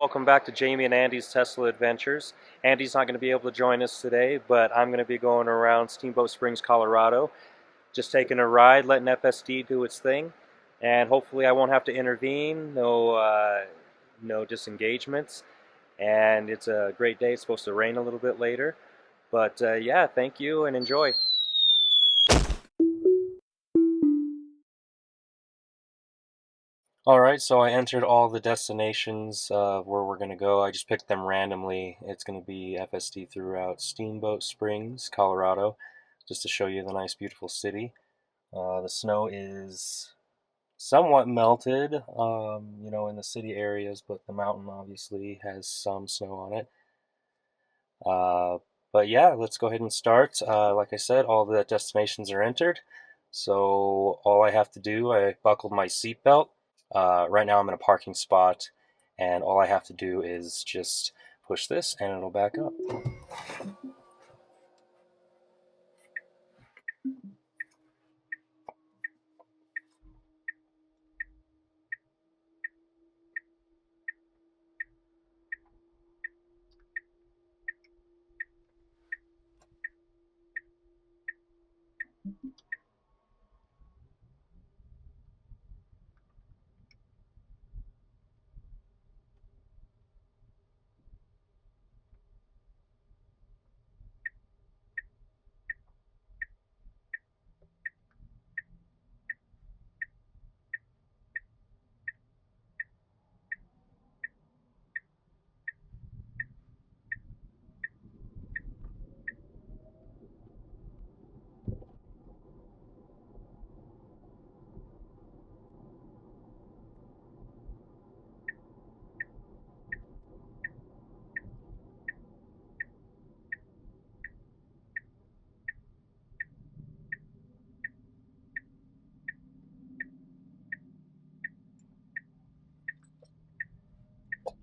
Welcome back to Jamie and Andy's Tesla Adventures. Andy's not going to be able to join us today, but I'm going to be going around Steamboat Springs, Colorado, just taking a ride, letting FSD do its thing, and hopefully I won't have to intervene. No disengagements, and it's a great day. It's supposed to rain a little bit later, but yeah, thank you and enjoy. Alright, so I entered all the destinations where we're going to go. I just picked them randomly. It's going to be FSD throughout Steamboat Springs, Colorado, just to show you the nice, beautiful city. The snow is somewhat melted, in the city areas, but the mountain obviously has some snow on it. Uh, but yeah, let's go ahead and start. Like I said, all the destinations are entered. So all I have to do, I buckled my seatbelt. Right now I'm in a parking spot, and all I have to do is just push this and it'll back up.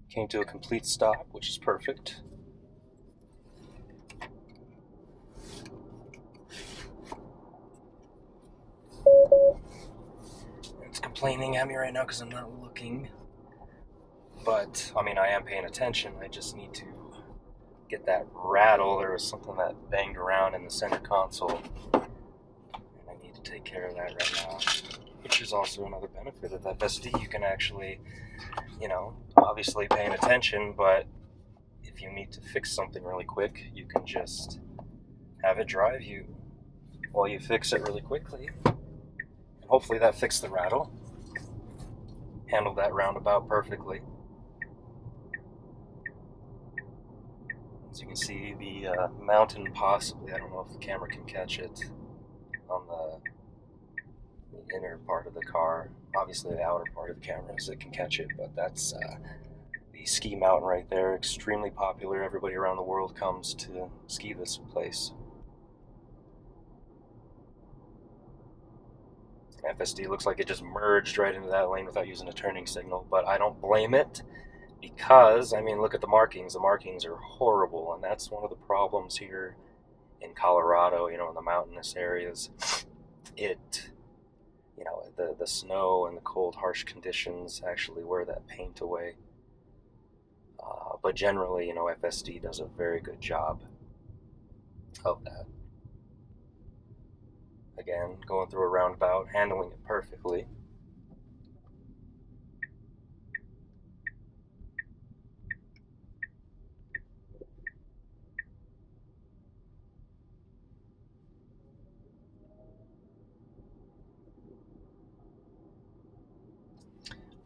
Came to a complete stop, which is perfect. It's complaining at me right now because I'm not looking. But, I mean, I am paying attention. I just need to get that rattle. There was something that banged around in the center console, and I need to take care of that right now. Which is also another benefit of FSD. You can actually, obviously paying attention, but if you need to fix something really quick, you can just have it drive you while you fix it really quickly. And hopefully that fixed the rattle. Handled that roundabout perfectly. As you can see, the mountain possibly, I don't know if the camera can catch it, on the inner part of the car. Obviously the outer part of the camera so it can catch it, but that's the ski mountain right there. Extremely popular. Everybody around the world comes to ski this place. FSD looks like it just merged right into that lane without using a turning signal, but I don't blame it because, I mean, look at the markings. The markings are horrible, and that's one of the problems here in Colorado, in the mountainous areas. It, the snow and the cold, harsh conditions actually wear that paint away. But generally, FSD does a very good job of that. Again, going through a roundabout, handling it perfectly.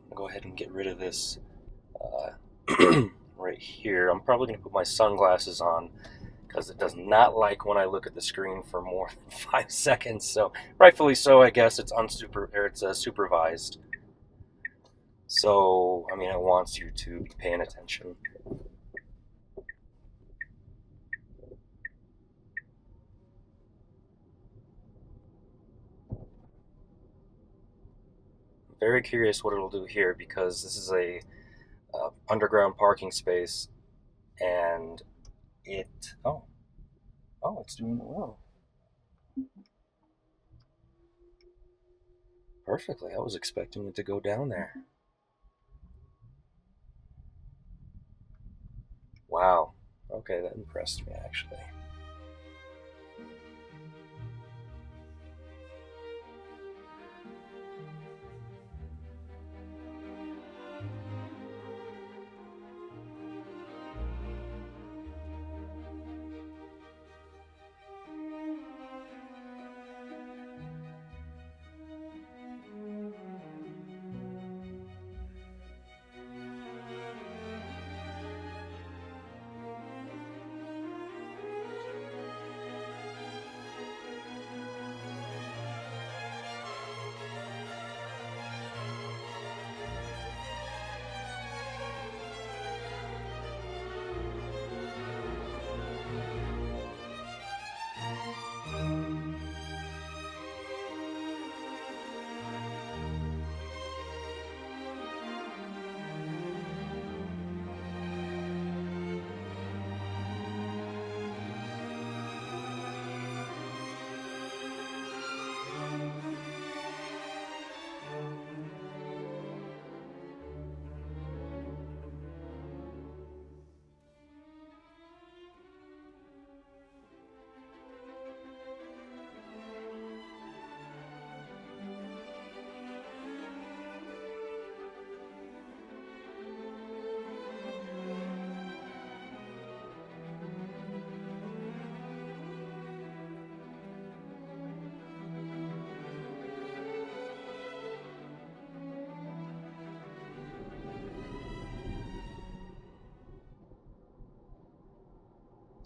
I'll go ahead and get rid of this right here. I'm probably going to put my sunglasses on because it does not like when I look at the screen for more than 5 seconds. So, rightfully so, I guess it's supervised. So, I mean, it wants you to be paying attention. I'm very curious what it'll do here because this is a underground parking space, and it it's doing it well. Perfectly. I was expecting it to go down there. Okay, that impressed me actually.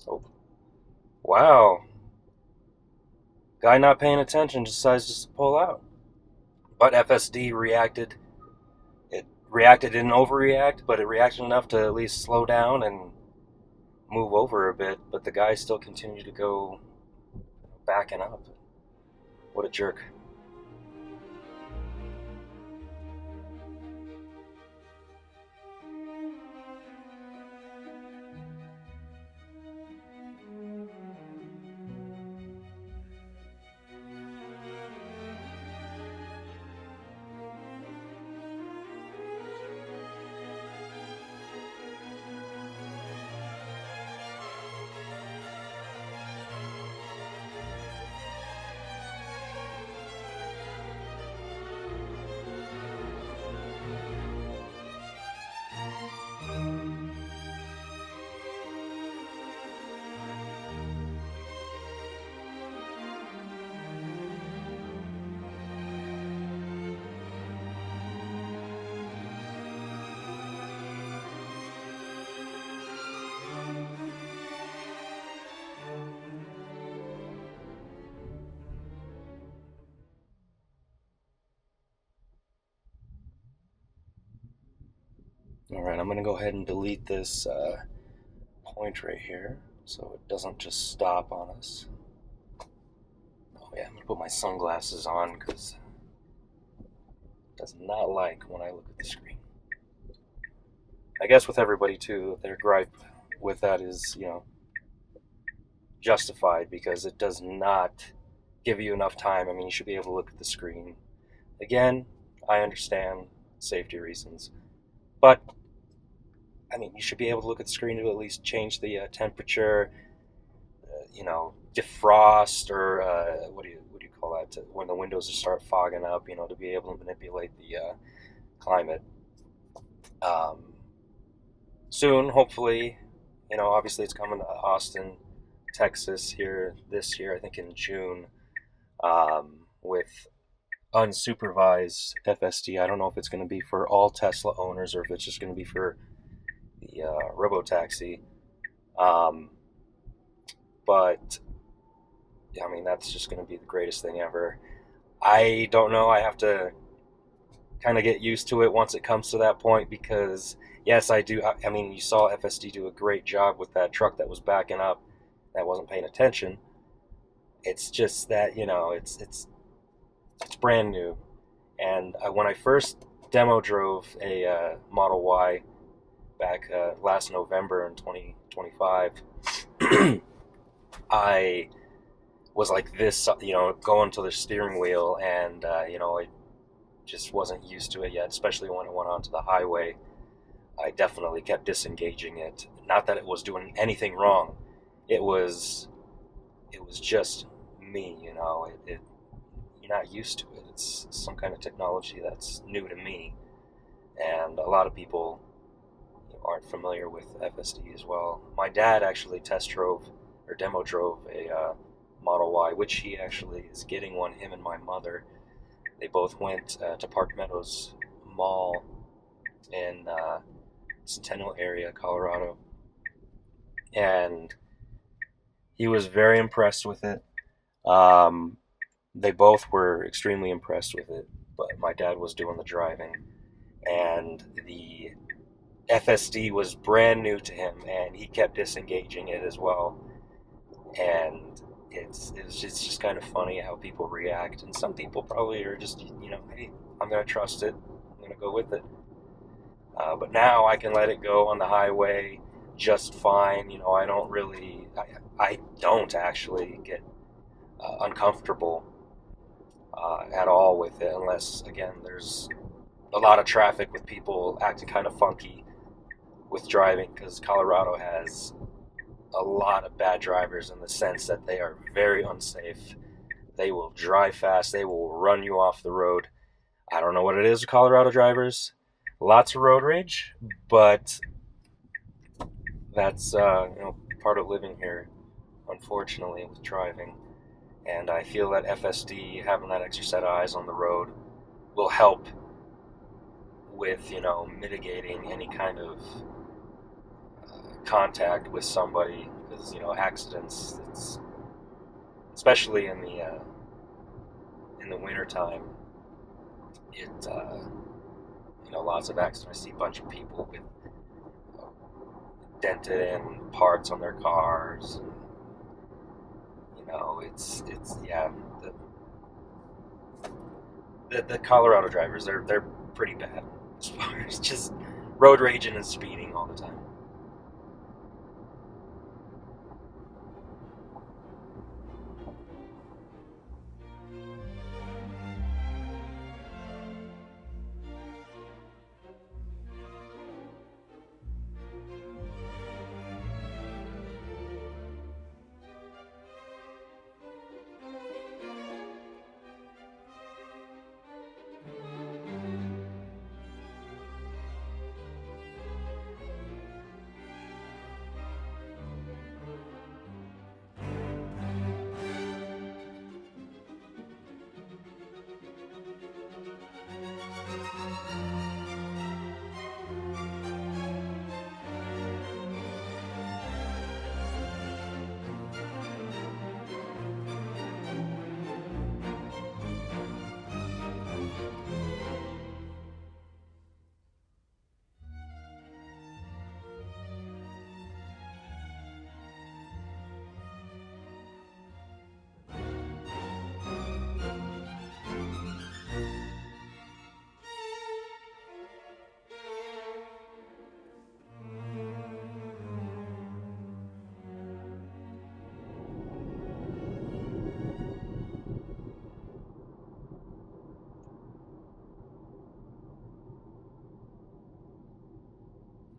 Oh, wow. Guy not paying attention decides just to pull out. But FSD reacted. It reacted, didn't overreact, but it reacted enough to at least slow down and move over a bit. But the guy still continued to go backing up. What a jerk. Alright, I'm going to go ahead and delete this point right here so it doesn't just stop on us. Oh yeah, I'm going to put my sunglasses on because it does not like when I look at the screen. I guess with everybody too, their gripe with that is, justified because it does not give you enough time. I mean, you should be able to look at the screen. Again, I understand safety reasons, but I mean, you should be able to look at the screen to at least change the temperature, defrost, or what do you call that? When the windows start fogging up, to be able to manipulate the climate. Um, Soon, hopefully, obviously it's coming to Austin, Texas here this year. I think in June, with unsupervised FSD. I don't know if it's going to be for all Tesla owners or if it's just going to be for the robotaxi. Um, but I mean, that's just going to be the greatest thing ever. I don't know. I have to kind of get used to it once it comes to that point because, yes, I do. I mean, you saw FSD do a great job with that truck that was backing up that wasn't paying attention. It's just that, it's brand new. And when I first demo drove a Model Y back last November in 2025, I was like this, going to the steering wheel, and I just wasn't used to it yet, especially when it went onto the highway. I definitely kept disengaging it. Not that it was doing anything wrong. It was it was just me, you know. You're not used to it. It's some kind of technology that's new to me, and a lot of people aren't familiar with FSD as well. My dad actually test drove or demo drove a Model Y, which he actually is getting one. Him and my mother, they both went to Park Meadows Mall in Centennial area, Colorado, and he was very impressed with it. Um, they both were extremely impressed with it, but my dad was doing the driving, and the FSD was brand new to him, and he kept disengaging it as well. And it's just kind of funny how people react, and some people probably are just, hey, I'm gonna trust it, I'm gonna go with it. But now I can let it go on the highway just fine. I don't actually get uncomfortable at all with it, unless again there's a lot of traffic with people acting kind of funky with driving, because Colorado has a lot of bad drivers in the sense that they are very unsafe. They will drive fast, they will run you off the road. I don't know what it is with Colorado drivers. Lots of road rage, but that's part of living here, unfortunately, with driving. And I feel that FSD, having that extra set of eyes on the road, will help with mitigating any kind of contact with somebody, because accidents, especially in the winter time, it lots of accidents. I see a bunch of people with dented in parts on their cars. It's yeah. The Colorado drivers, they're pretty bad as far as just road raging and speeding all the time.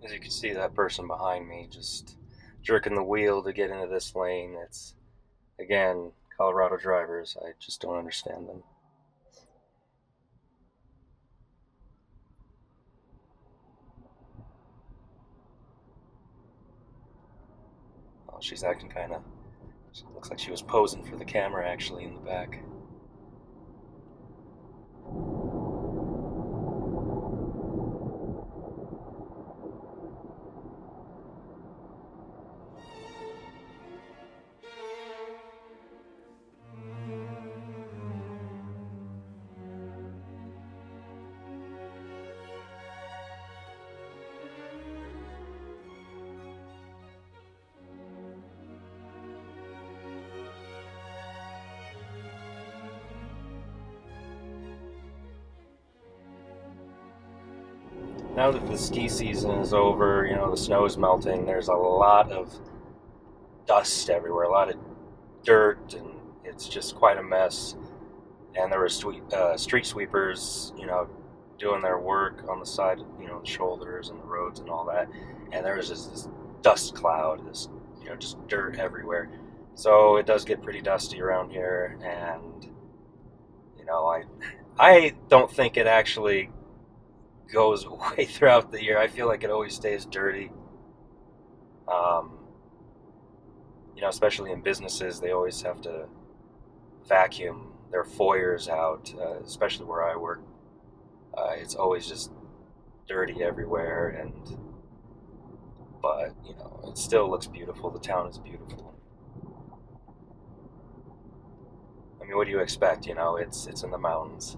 As you can see, that person behind me just jerking the wheel to get into this lane. It's, again, Colorado drivers. I just don't understand them. Oh, she's acting kind of. Looks like she was posing for the camera actually in the back. Now that the ski season is over, the snow is melting, there's a lot of dust everywhere, a lot of dirt, and it's just quite a mess. And there were street sweepers, doing their work on the side, the shoulders and the roads and all that, and there was just this dust cloud, this, just dirt everywhere. So it does get pretty dusty around here, and I don't think it actually goes away throughout the year. I feel like it always stays dirty. Um, especially in businesses, they always have to vacuum their foyers out, especially where I work. It's always just dirty everywhere, but it still looks beautiful. The town is beautiful. I mean, what do you expect? It's in the mountains.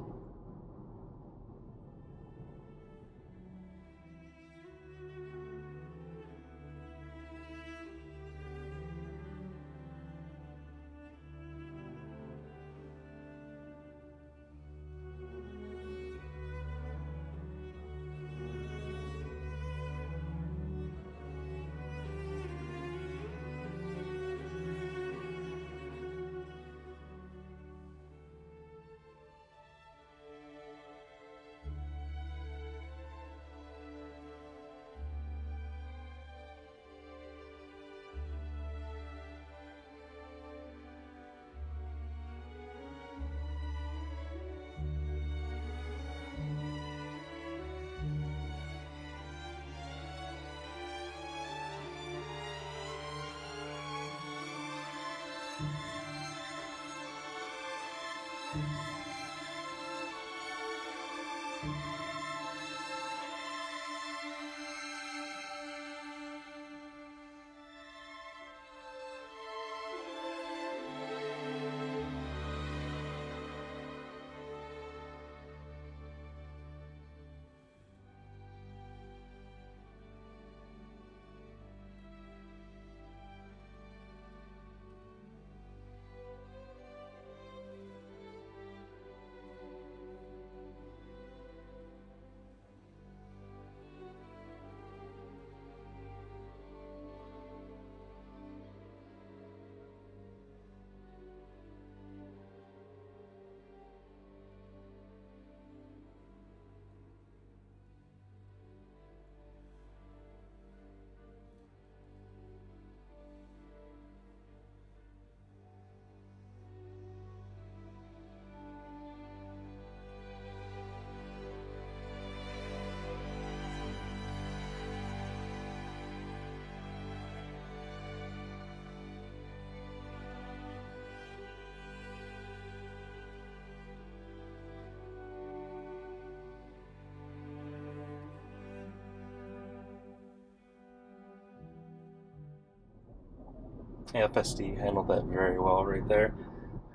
FSD handled that very well right there.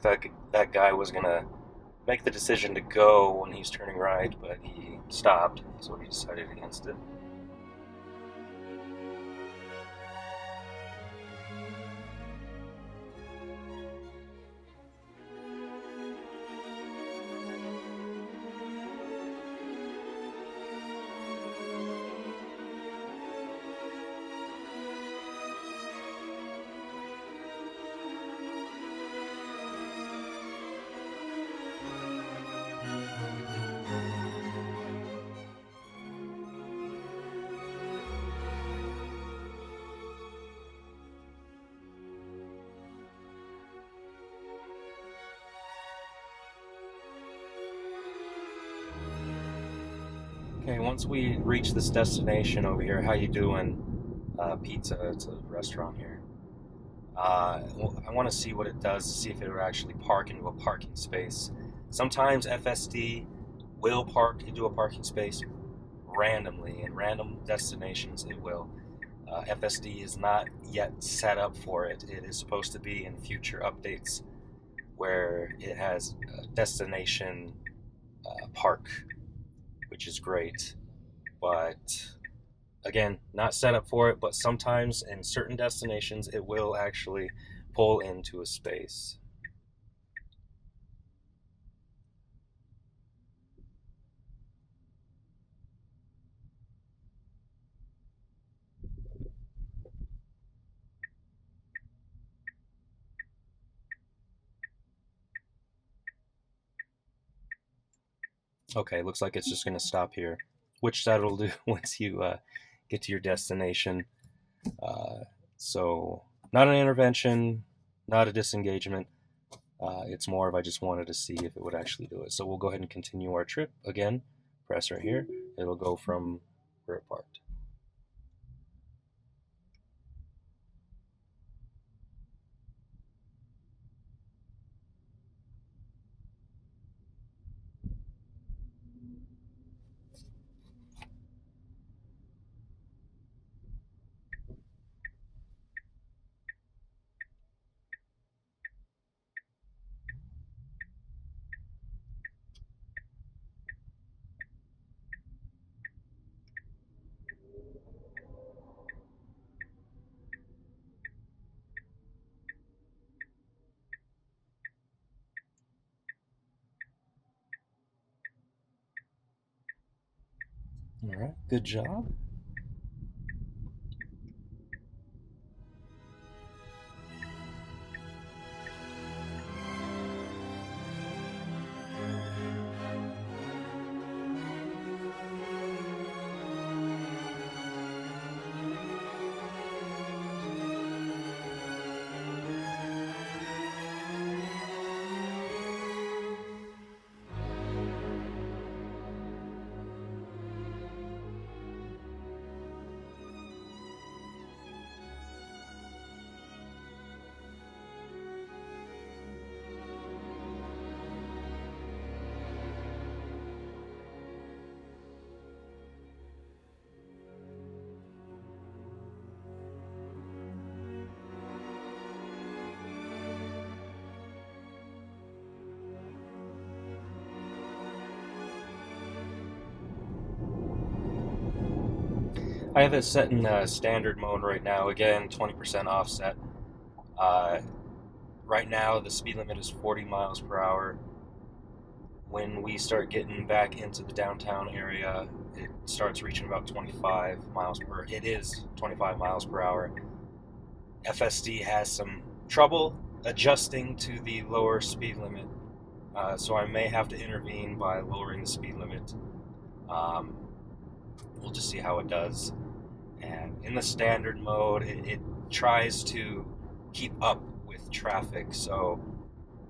That guy was gonna make the decision to go when he's turning right, but he stopped, so he decided against it. Okay, once we reach this destination over here, how you doing? Pizza. It's a restaurant here. I want to see what it does to see if it will actually park into a parking space. Sometimes FSD will park into a parking space randomly. In random destinations, it will. FSD is not yet set up for it. It is supposed to be in future updates where it has a destination park, which is great. But again, not set up for it, but sometimes in certain destinations it will actually pull into a space. Okay, looks like it's just going to stop here, which that'll do once you get to your destination. Uh, so, not an intervention, not a disengagement. It's more of I just wanted to see if it would actually do it. So we'll go ahead and continue our trip again. Press right here. It'll go from where it parked. All right, good job. I have it set in standard mode right now. Again, 20% offset. Uh, right now, the speed limit is 40 miles per hour. When we start getting back into the downtown area, it starts reaching about 25 miles per. It is 25 miles per hour. FSD has some trouble adjusting to the lower speed limit, so I may have to intervene by lowering the speed limit. Um, we'll just see how it does. And in the standard mode, it tries to keep up with traffic, so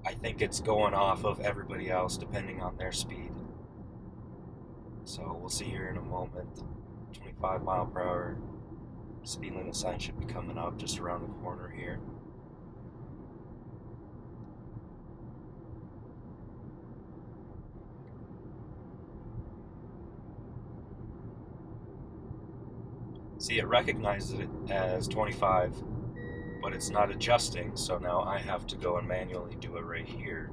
I think it's going off of everybody else depending on their speed. So we'll see here in a moment. 25 mile per hour speed limit sign should be coming up just around the corner here. See, it recognizes it as 25, but it's not adjusting, so now I have to go and manually do it right here.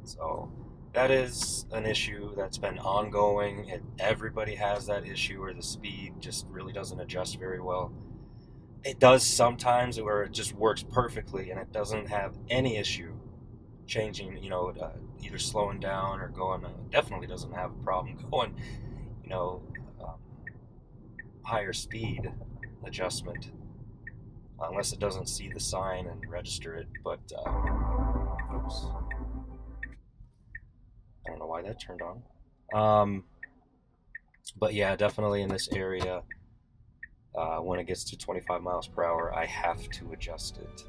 So that is an issue that's been ongoing. Everybody has that issue where the speed just really doesn't adjust very well. It does sometimes where it just works perfectly and it doesn't have any issue changing, either slowing down or going. Definitely doesn't have a problem going, you know, um, higher speed adjustment, unless it doesn't see the sign and register it. But oops, I don't know why that turned on. But yeah, definitely in this area, when it gets to 25 miles per hour, I have to adjust it.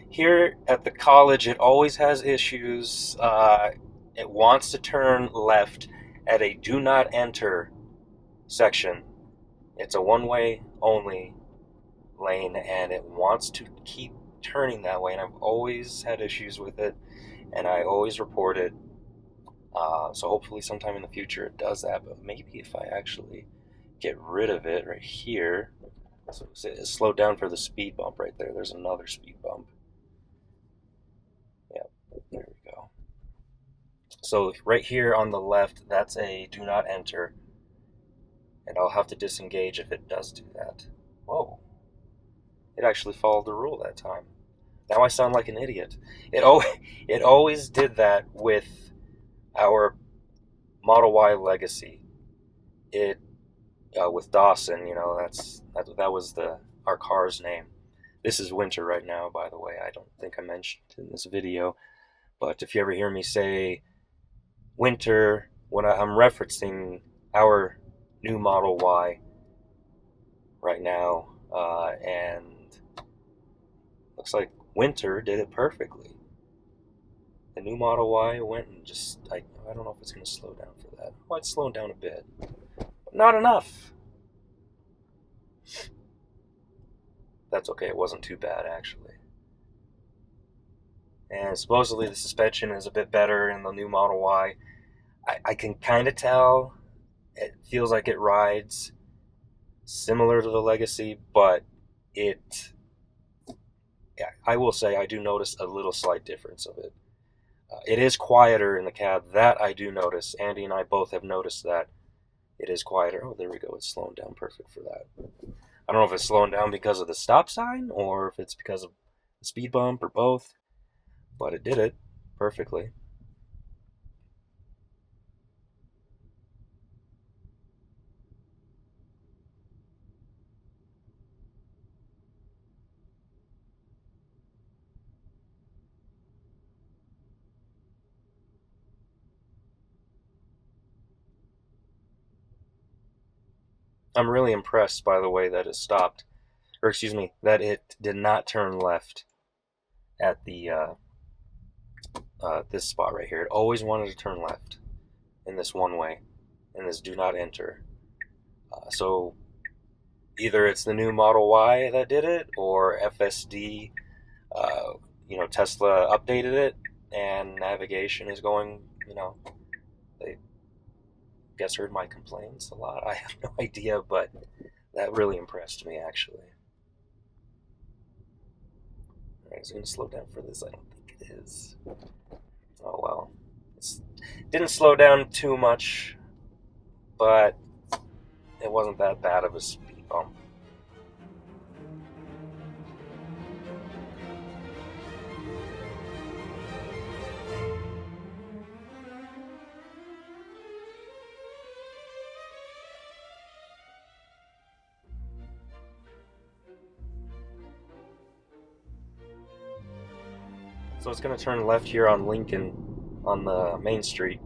Here at the college, it always has issues. It wants to turn left at a do not enter section. It's a one way only lane and it wants to keep turning that way. And I've always had issues with it and I always report it. So hopefully, sometime in the future, it does that. But maybe if I actually get rid of it right here, so it slowed down for the speed bump right there. There's another speed bump. Yeah, there we go. So right here on the left, that's a do not enter, and I'll have to disengage if it does do that. Whoa. It actually followed the rule that time. Now I sound like an idiot. It always, it always did that with our Model Y Legacy. It with Dawson, that was our car's name. This is Winter right now, by the way. I don't think I mentioned in this video, but if you ever hear me say Winter when I'm referencing our new Model Y right now, and looks like Winter did it perfectly. The new Model Y went and I don't know if it's going to slow down for that. Well, it's slowing down a bit, but not enough. That's okay, it wasn't too bad actually. And supposedly the suspension is a bit better in the new Model Y. I can kind of tell. It feels like it rides similar to the Legacy, but it, yeah, I will say I do notice a little slight difference of it. It is quieter in the cab. That I do notice. Andy and I both have noticed that it is quieter. Oh, there we go. It's slowing down perfect for that. I don't know if it's slowing down because of the stop sign or if it's because of the speed bump or both, but it did it perfectly. I'm really impressed by the way that it stopped, or excuse me, that it did not turn left at the this spot right here. It always wanted to turn left in this one way, in this do not enter. So either it's the new Model Y that did it, or FSD. Uh, Tesla updated it, and navigation is going. They guess heard my complaints a lot. I have no idea, but that really impressed me actually. All right, is it going to slow down for this? I don't think it is. Oh well. It didn't slow down too much, but it wasn't that bad of a speed bump. So it's going to turn left here on Lincoln on the main street.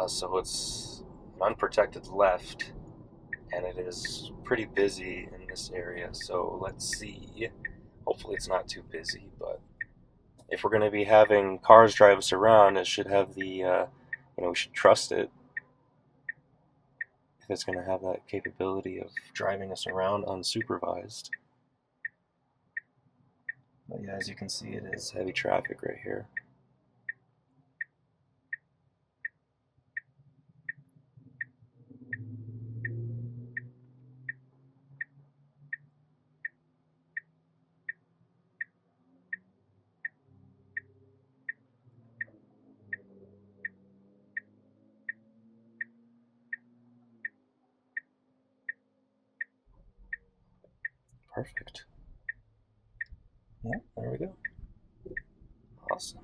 So it's an unprotected left, and it is pretty busy in this area. So let's see. Hopefully it's not too busy, but if we're going to be having cars drive us around, it should have we should trust it if it's going to have that capability of driving us around unsupervised. But yeah, as you can see, it is heavy traffic right here. Perfect. Yeah, there we go. Awesome.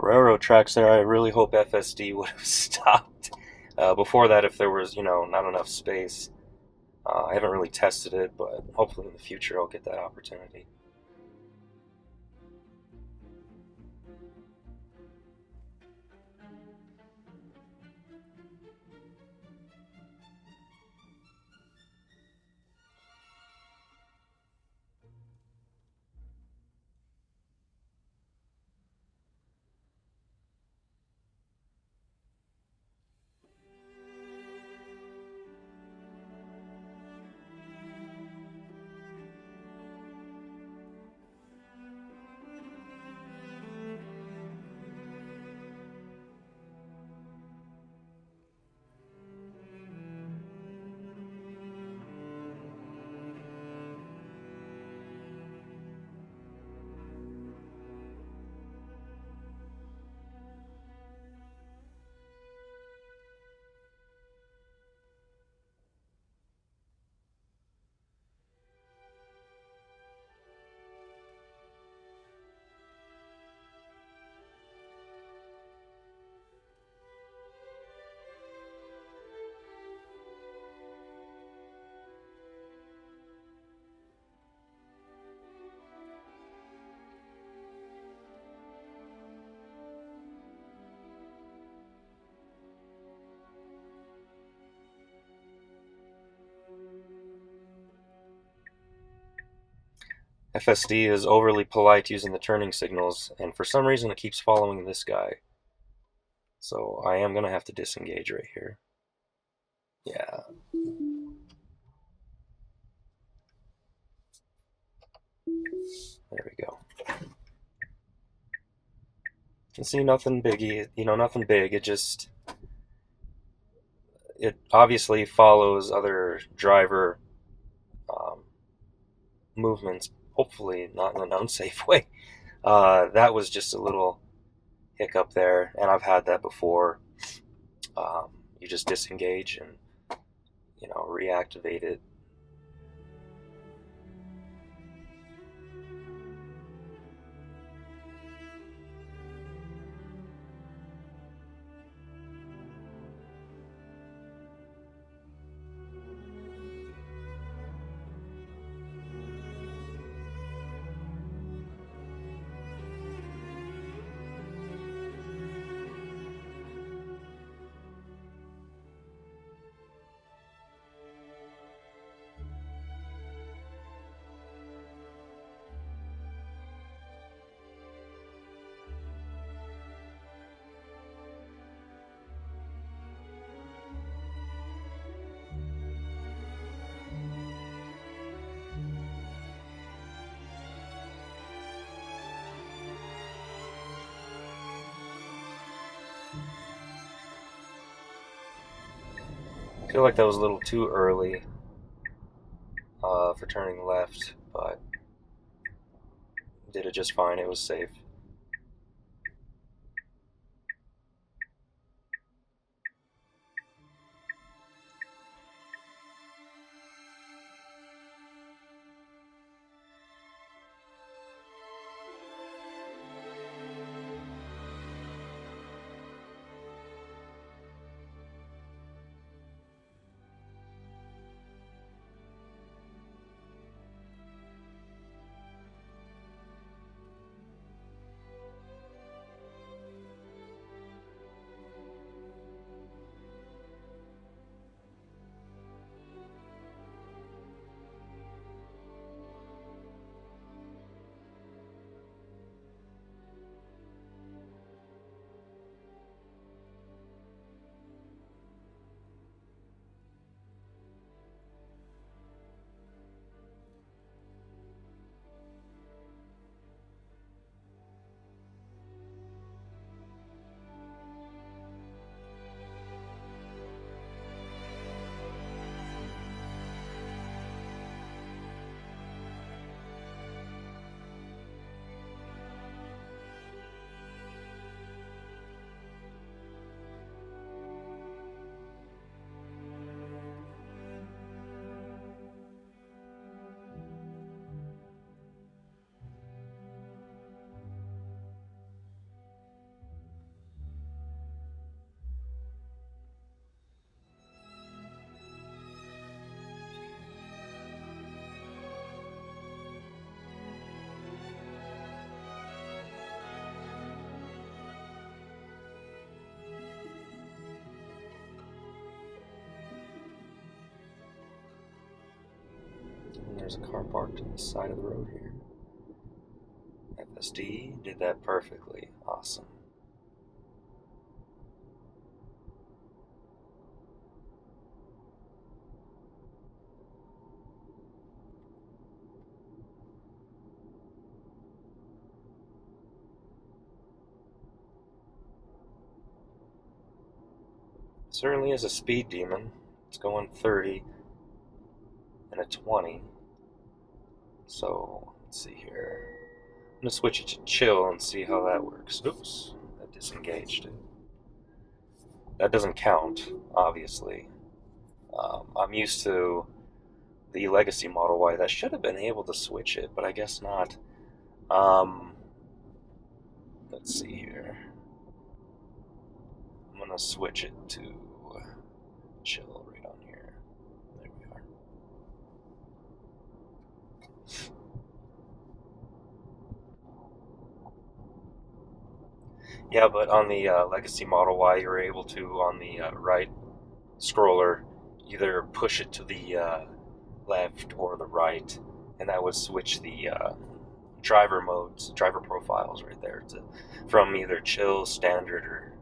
railroad tracks there, I really hope FSD would have stopped. Before that, if there was, not enough space. I haven't really tested it, but hopefully in the future I'll get that opportunity. FSD is overly polite using the turning signals, and for some reason it keeps following this guy. So I am going to have to disengage right here. Yeah. There we go. You can see nothing biggie, nothing big. It obviously follows other driver um, movements, hopefully not in an unsafe way. That was just a little hiccup there, and I've had that before. You just disengage and reactivate it. I feel like that was a little too early for turning left, but did it just fine. It was safe. there's a car parked on the side of the road here. FSD did that perfectly. Awesome. Certainly is a speed demon. It's going 30 and a 20. So, let's see here. I'm going to switch it to chill and see how that works. Oops, that disengaged it. That doesn't count, obviously. I'm used to the Legacy Model Y. That should have been able to switch it, but I guess not. Um, let's see here. I'm going to switch it to chill right on here. There we are. Yeah, but on the Legacy Model Y, you're able to, on the right scroller, either push it to the left or the right, and that would switch the driver modes, driver profiles right there from either chill, standard, or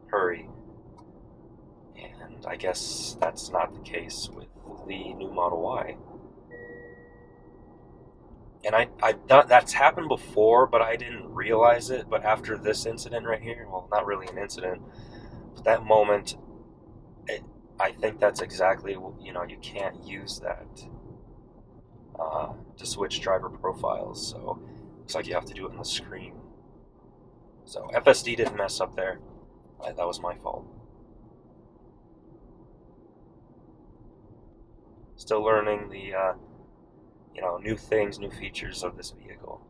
hurry. And I guess that's not the case with the new Model Y. And I've done that's happened before, but I didn't realize it. But after this incident right here, well, not really an incident, but that moment, I think that's exactly, you can't use that to switch driver profiles. So looks like you have to do it on the screen. So FSD didn't mess up there. That was my fault. Still learning the new things, new features of this vehicle.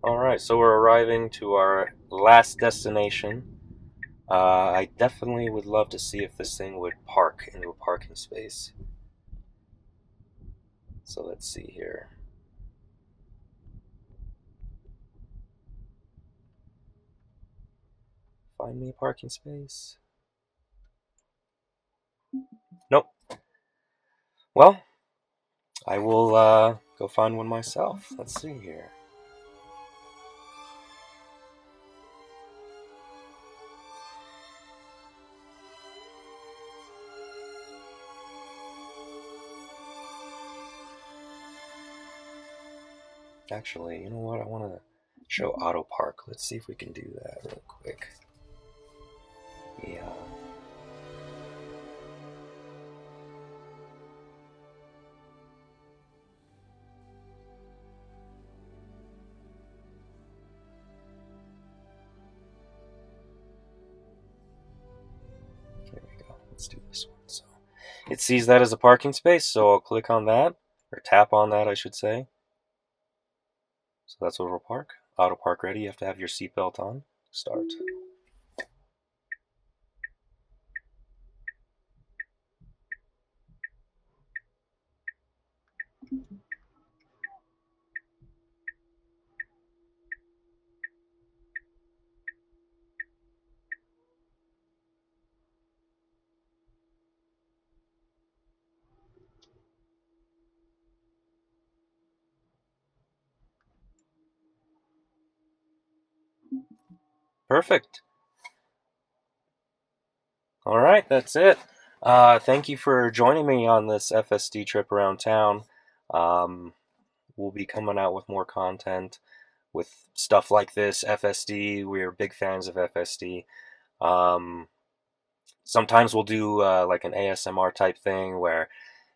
Alright, so we're arriving to our last destination. I definitely would love to see if this thing would park into a parking space. So let's see here. Find me a parking space. Nope. Well, I will go find one myself. Let's see here. Actually, you know what? I want to show auto park. Let's see if we can do that real quick. Yeah. It sees that as a parking space, so I'll click on that, or tap on that, I should say. So that's where we'll park. Auto park ready. You have to have your seatbelt on. Start. Perfect. All right, that's it. Thank you for joining me on this FSD trip around town. Um, we'll be coming out with more content with stuff like this. FSD, we're big fans of FSD. Um, Sometimes we'll do like an ASMR type thing where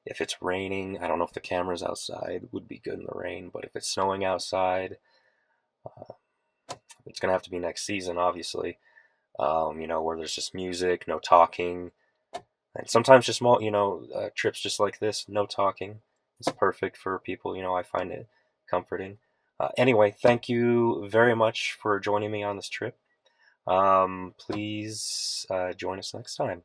if it's raining, I don't know if the camera's outside would be good in the rain, but if it's snowing outside, it's gonna have to be next season, obviously. Where there's just music, no talking, and sometimes just more, trips just like this, no talking. It's perfect for people. I find it comforting. Anyway, thank you very much for joining me on this trip. Please join us next time.